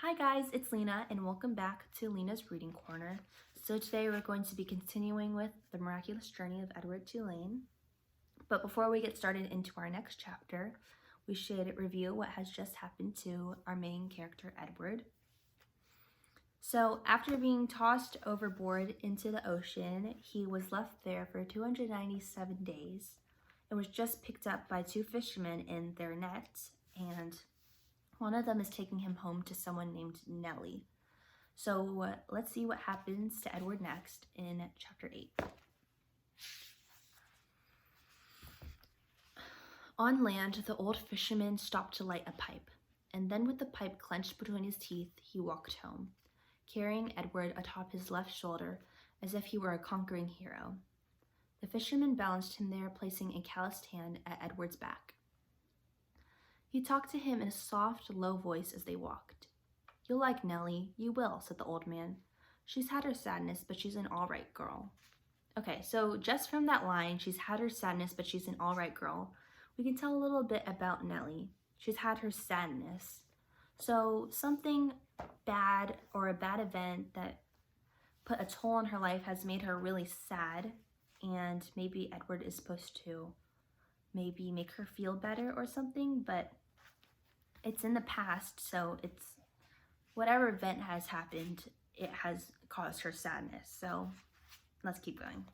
Hi guys, it's Lena and welcome back to Lena's Reading Corner. So today we're going to be continuing with The Miraculous Journey of Edward Tulane. But before we get started into our next chapter, we should review what has just happened to our main character, Edward. So after being tossed overboard into the ocean, he was left there for 297 days and was just picked up by two fishermen in their net, and one of them is taking him home to someone named Nellie. So let's see what happens to Edward next in chapter 8. On land, the old fisherman stopped to light a pipe, and then with the pipe clenched between his teeth, he walked home, carrying Edward atop his left shoulder as if he were a conquering hero. The fisherman balanced him there, placing a calloused hand at Edward's back. He talked to him in a soft, low voice as they walked. "You'll like Nellie, you will," said the old man. "She's had her sadness, but she's an all-right girl." Okay, so just from that line, she's had her sadness, but she's an all-right girl, we can tell a little bit about Nellie. She's had her sadness. So something bad or a bad event that put a toll on her life has made her really sad, and maybe Edward is supposed to maybe make her feel better or something, but it's in the past, so it's whatever event has happened, it has caused her sadness. So let's keep going.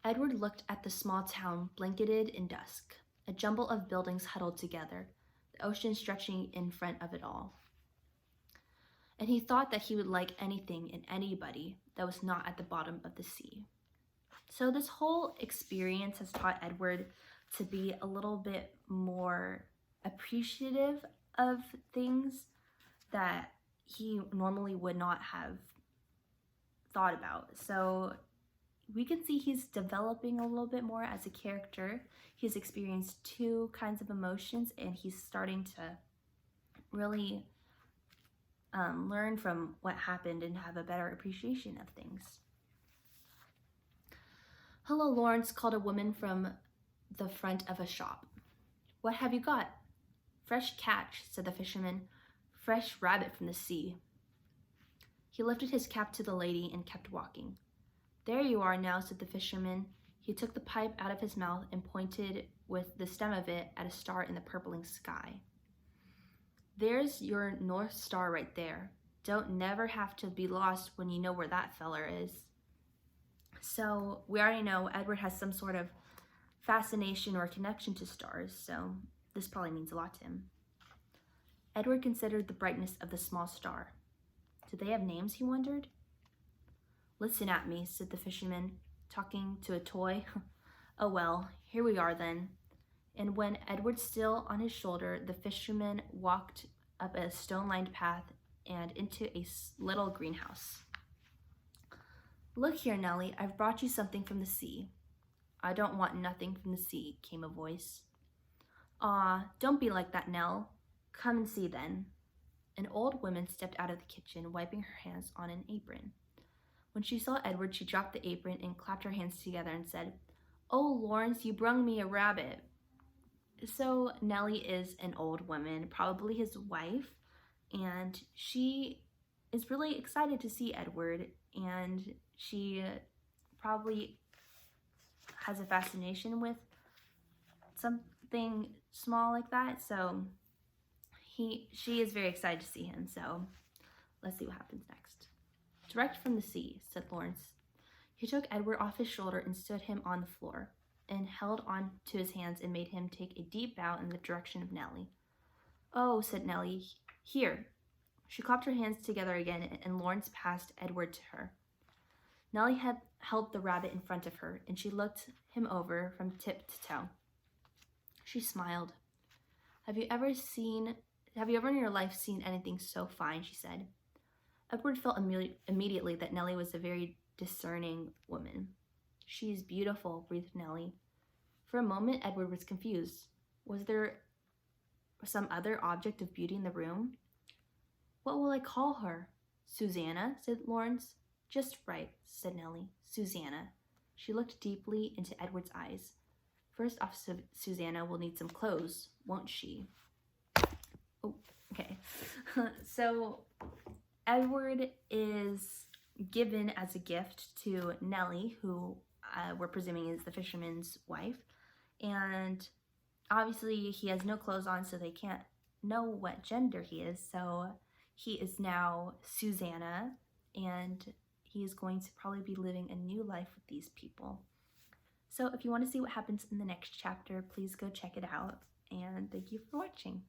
Edward looked at the small town blanketed in dusk, a jumble of buildings huddled together, the ocean stretching in front of it all. And he thought that he would like anything and anybody that was not at the bottom of the sea. So this whole experience has taught Edward to be a little bit more appreciative of things that he normally would not have thought about. So we can see he's developing a little bit more as a character. He's experienced two kinds of emotions, and he's starting to really learn from what happened and have a better appreciation of things. "Hello, Lawrence," called a woman from the front of a shop. "What have you got?" "Fresh catch," said the fisherman. "Fresh rabbit from the sea." He lifted his cap to the lady and kept walking. "There you are now," said the fisherman. He took the pipe out of his mouth and pointed with the stem of it at a star in the purpling sky. "There's your North Star right there. Don't never have to be lost when you know where that feller is." So we already know Edward has some sort of fascination or connection to stars, so this probably means a lot to him. Edward considered the brightness of the small star. Did they have names, he wondered? "Listen at me," said the fisherman, talking to a toy. "Oh well, here we are then." And when Edward still on his shoulder, the fisherman walked up a stone-lined path and into a little greenhouse. "Look here, Nellie, I've brought you something from the sea." "I don't want nothing from the sea," came a voice. "Aw, don't be like that, Nell. Come and see then." An old woman stepped out of the kitchen, wiping her hands on an apron. When she saw Edward, she dropped the apron and clapped her hands together and said, "Oh, Lawrence, you brung me a rabbit." So Nellie is an old woman, probably his wife, and she is really excited to see Edward, and she probably has a fascination with something small like that, so she is very excited to see him. So let's see what happens next. "Direct from the sea," said Lawrence. He took Edward off his shoulder and stood him on the floor, and held on to his hands and made him take a deep bow in the direction of Nellie. "Oh," said Nellie, "here." She clapped her hands together again, and Lawrence passed Edward to her. Nellie had held the rabbit in front of her, and she looked him over from tip to toe. She smiled. Have you ever in your life seen anything so fine?" she said. Edward felt immediately that Nellie was a very discerning woman. "She's beautiful," breathed Nellie. For a moment, Edward was confused. Was there some other object of beauty in the room? "What will I call her?" "Susanna," said Lawrence. "Just right," said Nellie. "Susanna." She looked deeply into Edward's eyes. "First off, Susanna will need some clothes, won't she?" Oh, okay. So Edward is given as a gift to Nellie, who we're presuming is the fisherman's wife. And obviously he has no clothes on, so they can't know what gender he is. So he is now Susanna, and he is going to probably be living a new life with these people. So if you want to see what happens in the next chapter, please go check it out. And thank you for watching.